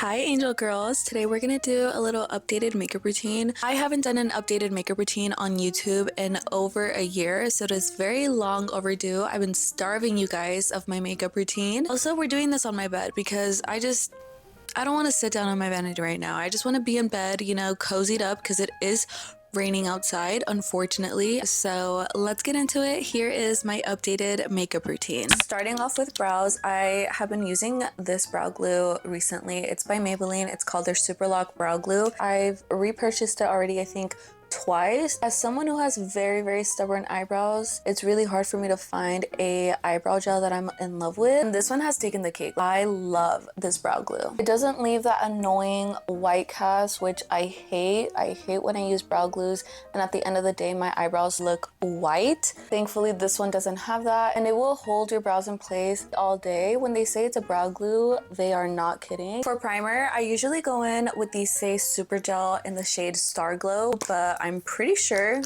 Hi Angel Girls, today we're gonna do a little updated makeup routine. I haven't done an updated makeup routine on YouTube in over a year, so it is very long overdue. I've been starving you guys of my makeup routine. Also, we're doing this on my bed because I don't want to sit down on my vanity right now. I just want to be in bed, you know, cozied up because it is raining outside, unfortunately. So let's get into it. Here is my updated makeup routine. Starting off with brows, I have been using this brow glue recently. It's by Maybelline. It's called their Super Lock Brow Glue. I've repurchased it already, I think, twice. As someone who has very stubborn eyebrows, it's really hard for me to find a eyebrow gel that I'm in love with, and this one has taken the cake. I love this brow glue. It doesn't leave that annoying white cast, which I hate. I hate when I use brow glues and at the end of the day my eyebrows look white. Thankfully this one doesn't have that, and it will hold your brows in place all day. When they say it's a brow glue, they are not kidding. For primer, I usually go in with the Say Super Gel in the shade Star Glow, but I'm pretty sure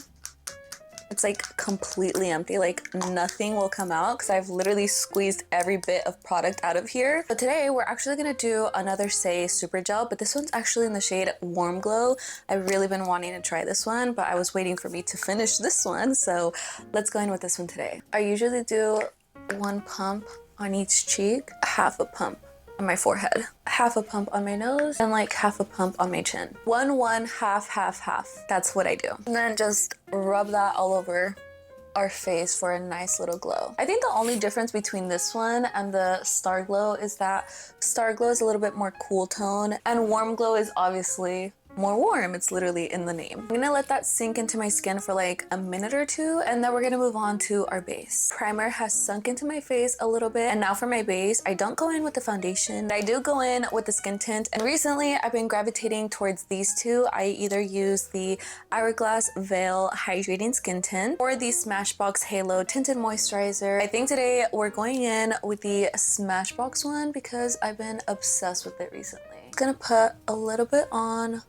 it's like completely empty, like nothing will come out because I've literally squeezed every bit of product out of here. But today we're actually gonna do another Say Super Gel, but this one's actually in the shade Warm Glow. I've really been wanting to try this one, but I was waiting for me to finish this one, so let's go in with this one today. I usually do one pump on each cheek, half a pump on my forehead, half a pump on my nose, and like half a pump on my chin. One, half. That's what I do. And then just rub that all over our face for a nice little glow. I think the only difference between this one and the Star Glow is that Star Glow is a little bit more cool tone and Warm Glow is obviously more warm. It's literally in the name. I'm gonna let that sink into my skin for like a minute or two, and then we're gonna move on to our base. Primer has sunk into my face a little bit, and now for my base, I don't go in with the foundation. I do go in with the skin tint, and recently I've been gravitating towards these two. I either use the Hourglass Veil Hydrating Skin Tint or the Smashbox Halo Tinted Moisturizer. I think today we're going in with the Smashbox one because I've been obsessed with it recently. I'm gonna put a little bit on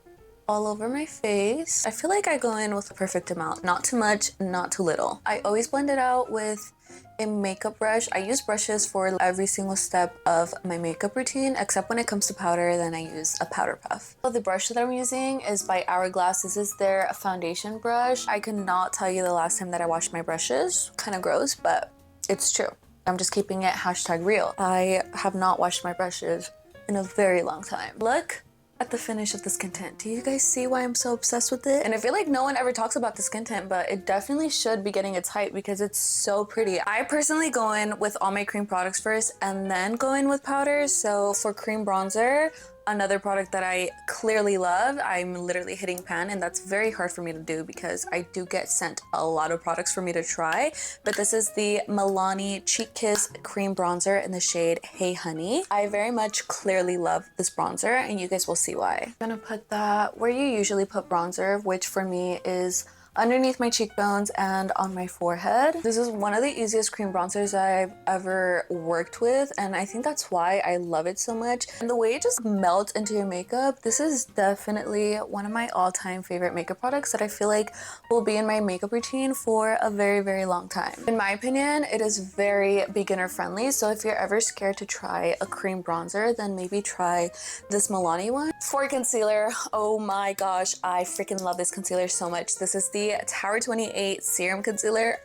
all over my face. I feel like I go in with the perfect amount. Not too much, not too little. I always blend it out with a makeup brush. I use brushes for every single step of my makeup routine, except when it comes to powder, then I use a powder puff. So the brush that I'm using is by Hourglass. This is their foundation brush. I cannot tell you the last time that I washed my brushes. Kind of gross, but it's true. I'm just keeping it #real. I have not washed my brushes in a very long time. Look at the finish of the skin tint. Do you guys see why I'm so obsessed with it? And I feel like no one ever talks about the skin tint, but it definitely should be getting its hype because it's so pretty. I personally go in with all my cream products first and then go in with powders. So for cream bronzer, another product that I clearly love, I'm literally hitting pan, and that's very hard for me to do because I do get sent a lot of products for me to try, but this is the Milani Cheek Kiss Cream Bronzer in the shade Hey Honey. I very much clearly love this bronzer, and you guys will see why. I'm gonna put that where you usually put bronzer, which for me is underneath my cheekbones and on my forehead. This is one of the easiest cream bronzers I've ever worked with, and I think that's why I love it so much. And the way it just melts into your makeup, this is definitely one of my all-time favorite makeup products that I feel like will be in my makeup routine for a very long time. In my opinion, it is very beginner friendly, so if you're ever scared to try a cream bronzer, then maybe try this Milani one. For concealer, oh my gosh, I freaking love this concealer so much. This is the Tower 28 Serum Concealer.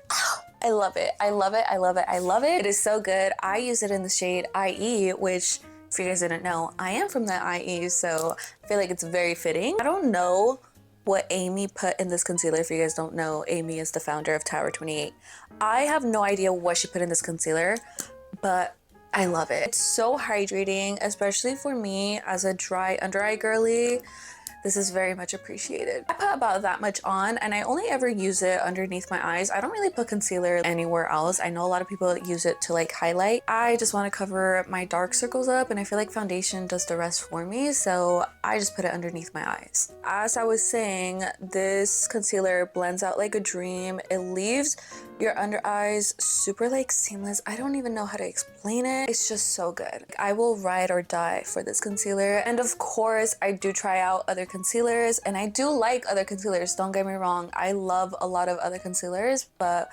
I love it. I love it. I love it. I love it. It is so good. I use it in the shade IE, which if you guys didn't know, I am from the IE, so I feel like it's very fitting. I don't know what Amy put in this concealer. If you guys don't know, Amy is the founder of Tower 28. I have no idea what she put in this concealer, but I love it. It's so hydrating, especially for me as a dry under eye girly. This is very much appreciated. I put about that much on, and I only ever use it underneath my eyes. I don't really put concealer anywhere else. I know a lot of people use it to like highlight. I just want to cover my dark circles up, and I feel like foundation does the rest for me, so I just put it underneath my eyes. As I was saying, this concealer blends out like a dream. It leaves your under eyes super like seamless. I don't even know how to explain it. It's just so good. I will ride or die for this concealer. And of course, I do try out other concealers, and I do like other concealers. Don't get me wrong. I love a lot of other concealers, but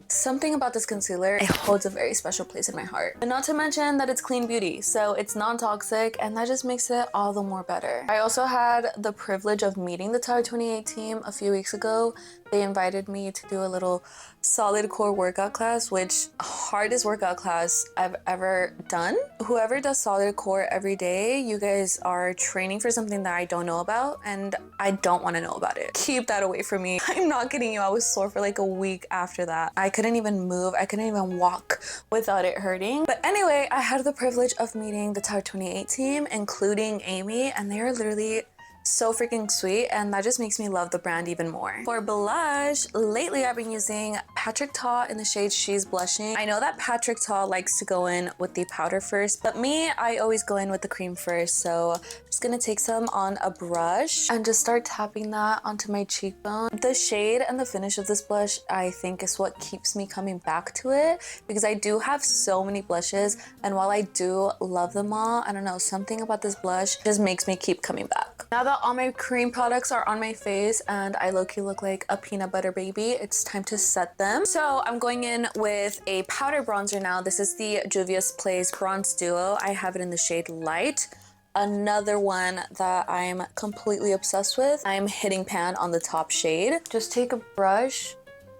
something about this concealer, it holds a very special place in my heart. And not to mention that it's clean beauty, so it's non-toxic, and that just makes it all the more better. I also had the privilege of meeting the Tower 28 team a few weeks ago. They invited me to do a little solid core workout class, which hardest workout class I've ever done. Whoever does solid core every day, you guys are training for something that I don't know about, and I don't want to know about it. Keep that away from me. I'm not kidding you. I was sore for like a week after that. I couldn't even move. I couldn't even walk without it hurting. But anyway, I had the privilege of meeting the Tower 28 team, including Amy, and they are literally so freaking sweet, and that just makes me love the brand even more. For blush, lately I've been using Patrick Ta in the shade She's Blushing. I know that Patrick Ta likes to go in with the powder first, but me, I always go in with the cream first. So just gonna take some on a brush and just start tapping that onto my cheekbone. The shade and the finish of this blush, I think, is what keeps me coming back to it, because I do have so many blushes, and while I do love them all, I don't know, something about this blush just makes me keep coming back. Now that all my cream products are on my face and I low-key look like a peanut butter baby, it's time to set them. So I'm going in with a powder bronzer now. This is the Juvia's Place Bronze Duo. I have it in the shade Light. Another one that I'm completely obsessed with, I'm hitting pan on the top shade. Just take a brush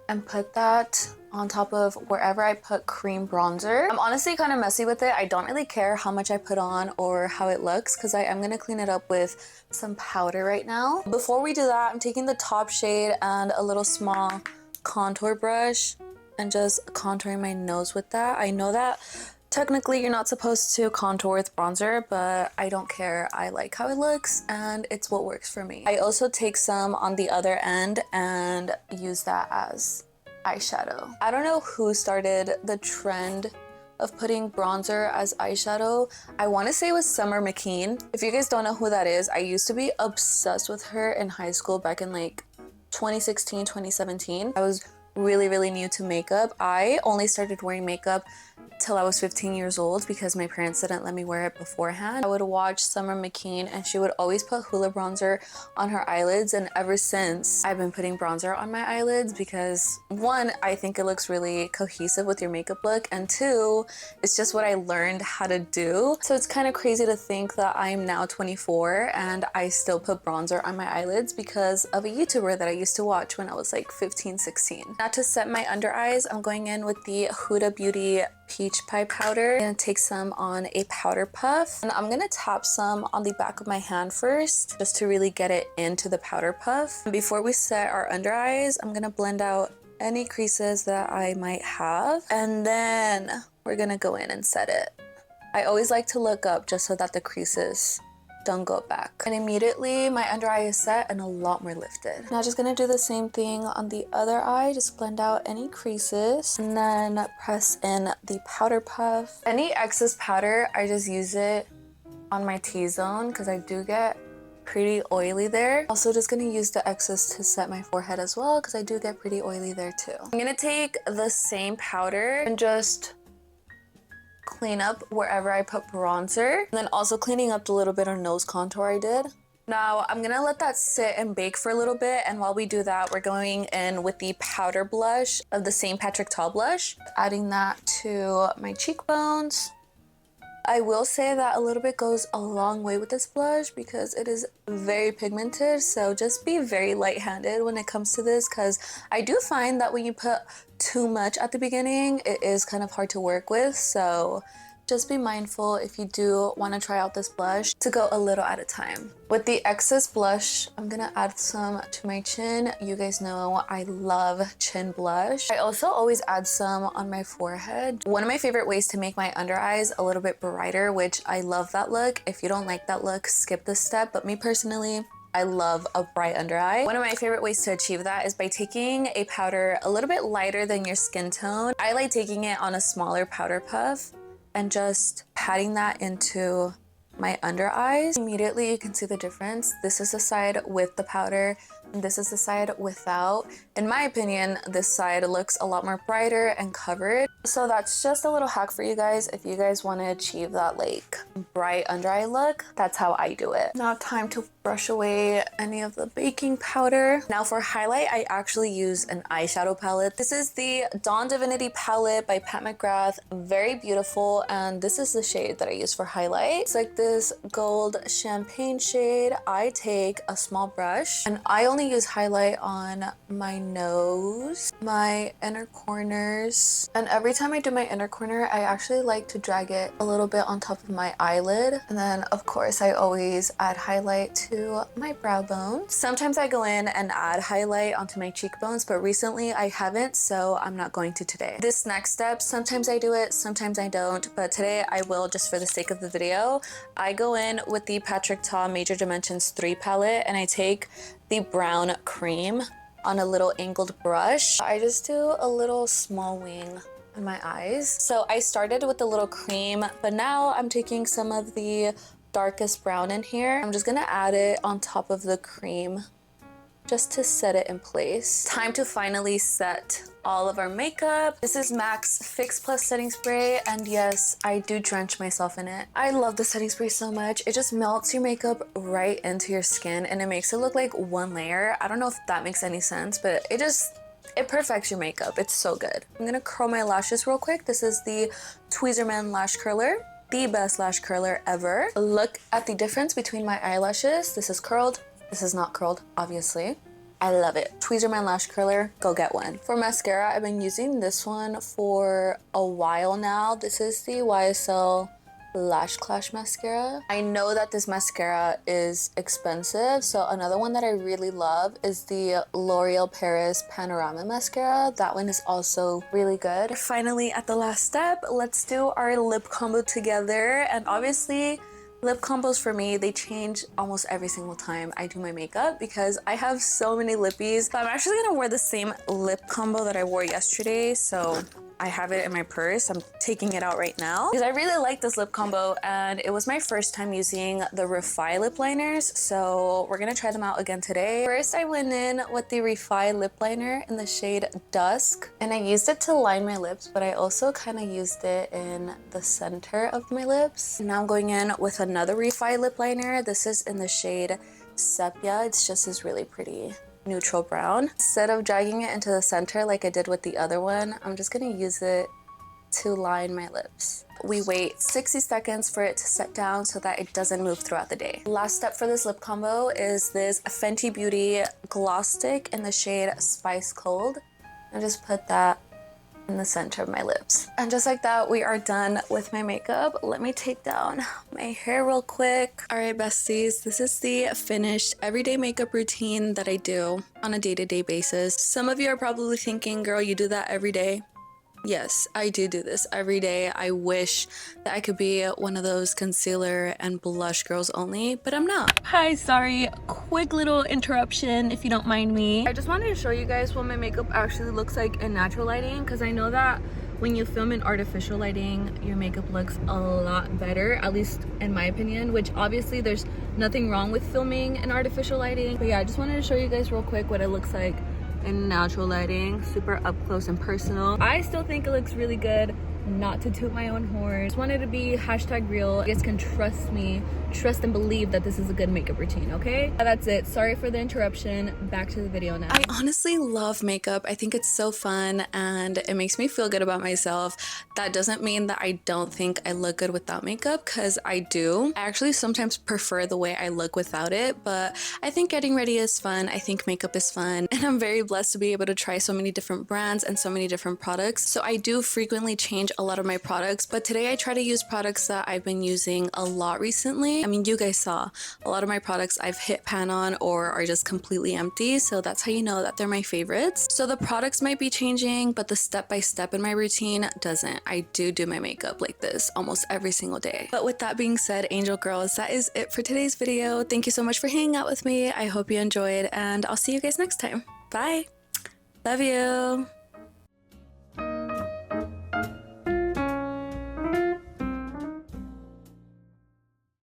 and put that on top of wherever I put cream bronzer. I'm honestly kind of messy with it. I don't really care how much I put on or how it looks, because I am gonna clean it up with some powder right now. Before we do that, I'm taking the top shade and a little small contour brush and just contouring my nose with that. I know that technically you're not supposed to contour with bronzer, but I don't care. I like how it looks and it's what works for me. I also take some on the other end and use that as eyeshadow. I don't know who started the trend of putting bronzer as eyeshadow. I want to say it was Summer McKeen. If you guys don't know who that is, I used to be obsessed with her in high school back in like 2016, 2017. I was really new to makeup. I only started wearing makeup till I was 15 years old because my parents didn't let me wear it beforehand. I would watch Summer McKeen and she would always put Hoola bronzer on her eyelids, and ever since I've been putting bronzer on my eyelids because one, I think it looks really cohesive with your makeup look, and two, it's just what I learned how to do. So it's kind of crazy to think that I'm now 24 and I still put bronzer on my eyelids because of a YouTuber that I used to watch when I was like 15, 16. Now to set my under eyes, I'm going in with the Huda Beauty Peach Pie powder. I'm gonna take some on a powder puff, and I'm gonna tap some on the back of my hand first just to really get it into the powder puff. And before we set our under eyes, I'm gonna blend out any creases that I might have, and then we're gonna go in and set it. I always like to look up just so that the creases don't go back. And immediately my under eye is set and a lot more lifted. Now just gonna do the same thing on the other eye, just blend out any creases and then press in the powder puff. Any excess powder, I just use it on my T-zone because I do get pretty oily there. Also just gonna use the excess to set my forehead as well because I do get pretty oily there too. I'm gonna take the same powder and just clean up wherever I put bronzer, and then also cleaning up the little bit of nose contour I did. Now I'm gonna let that sit and bake for a little bit, and while we do that, we're going in with the powder blush of the same Patrick Ta blush, adding that to my cheekbones. I will say that a little bit goes a long way with this blush because it is very pigmented, so just be very light-handed when it comes to this, because I do find that when you put too much at the beginning, it is kind of hard to work with, so just be mindful if you do want to try out this blush to go a little at a time. With the excess blush, I'm gonna add some to my chin. You guys know I love chin blush. I also always add some on my forehead. One of my favorite ways to make my under eyes a little bit brighter, which I love that look. If you don't like that look, skip this step, but me personally, I love a bright under eye. One of my favorite ways to achieve that is by taking a powder a little bit lighter than your skin tone. I like taking it on a smaller powder puff and just patting that into my under eyes. Immediately you can see the difference. This is the side with the powder, and this is the side without. In my opinion, this side looks a lot more brighter and covered. So that's just a little hack for you guys. If you guys want to achieve that like bright under eye look, that's how I do it. Now time to brush away any of the baking powder. Now for highlight, I actually use an eyeshadow palette. This is the Dawn Divinity palette by Pat McGrath. Very beautiful, and this is the shade that I use for highlight. It's like this gold champagne shade. I take a small brush and I only use highlight on my nose, my inner corners, and every time I do my inner corner, I actually like to drag it a little bit on top of my eyelid. And then of course I always add highlight to my brow bone. Sometimes I go in and add highlight onto my cheekbones, but recently I haven't, so I'm not going to today. This next step, sometimes I do it, sometimes I don't, but today I will just for the sake of the video. I go in with the Patrick Ta Major Dimensions 3 palette and I take the brown cream on a little angled brush. I just do a little small wing on my eyes. So I started with the little cream, but now I'm taking some of the darkest brown in here. I'm just gonna add it on top of the cream just to set it in place. Time to finally set all of our makeup. This is MAC's Fix Plus setting spray, and yes, I do drench myself in it. I love the setting spray so much. It just melts your makeup right into your skin and it makes it look like one layer. I don't know if that makes any sense, but it perfects your makeup. It's so good. I'm gonna curl my lashes real quick. This is the Tweezerman lash curler, the best lash curler ever. Look at the difference between my eyelashes. This is curled. This is not curled, obviously. I love it. Tweezerman lash curler, go get one. For mascara, I've been using this one for a while now. This is the YSL Lash Clash mascara. I know that this mascara is expensive, so another one that I really love is the L'Oreal Paris Panorama mascara. That one is also really good. Finally, at the last step, let's do our lip combo together. And obviously, lip combos for me, they change almost every single time I do my makeup because I have so many lippies. So I'm actually gonna wear the same lip combo that I wore yesterday, so I have it in my purse. I'm taking it out right now because I really like this lip combo and it was my first time using the Refi lip liners, so we're gonna try them out again today. First, I went in with the Refi lip liner in the shade Dusk, and I used it to line my lips, but I also kind of used it in the center of my lips. Now I'm going in with another Refi lip liner. This is in the shade Sepia. It's just this really pretty neutral brown. Instead of dragging it into the center like I did with the other one, I'm just gonna use it to line my lips. We wait 60 seconds for it to set down so that it doesn't move throughout the day. Last step for this lip combo is this Fenty Beauty gloss stick in the shade Spice Cold. I just put that in the center of my lips. And just like that, we are done with my makeup. Let me take down my hair real quick. All right, besties, this is the finished everyday makeup routine that I do on a day-to-day basis. Some of you are probably thinking, girl, you do that every day. Yes, I do this every day. I wish that I could be one of those concealer and blush girls only, but I'm not. Hi, sorry, quick little interruption if you don't mind me. I just wanted to show you guys what my makeup actually looks like in natural lighting, because I know that when you film in artificial lighting, your makeup looks a lot better, at least in my opinion, which obviously there's nothing wrong with filming in artificial lighting. But yeah, I just wanted to show you guys real quick what it looks like in natural lighting, super up close and personal. I still think it looks really good, not to toot my own horn. Just wanted to be #real. You guys can trust me, trust and believe that this is a good makeup routine, okay? That's it. Sorry for the interruption. Back to the video now. I honestly love makeup. I think it's so fun and it makes me feel good about myself. That doesn't mean that I don't think I look good without makeup, because I do. I actually sometimes prefer the way I look without it, but I think getting ready is fun. I think makeup is fun, and I'm very blessed to be able to try so many different brands and so many different products. So I do frequently change a lot of my products, but today I try to use products that I've been using a lot recently. I mean, you guys saw a lot of my products I've hit pan on or are just completely empty, so that's how you know that they're my favorites. So the products might be changing, but the step-by-step in my routine doesn't. I do my makeup like this almost every single day. But with that being said, Angel Girls, that is it for today's video. Thank you so much for hanging out with me. I hope you enjoyed, and I'll see you guys next time. Bye. Love you.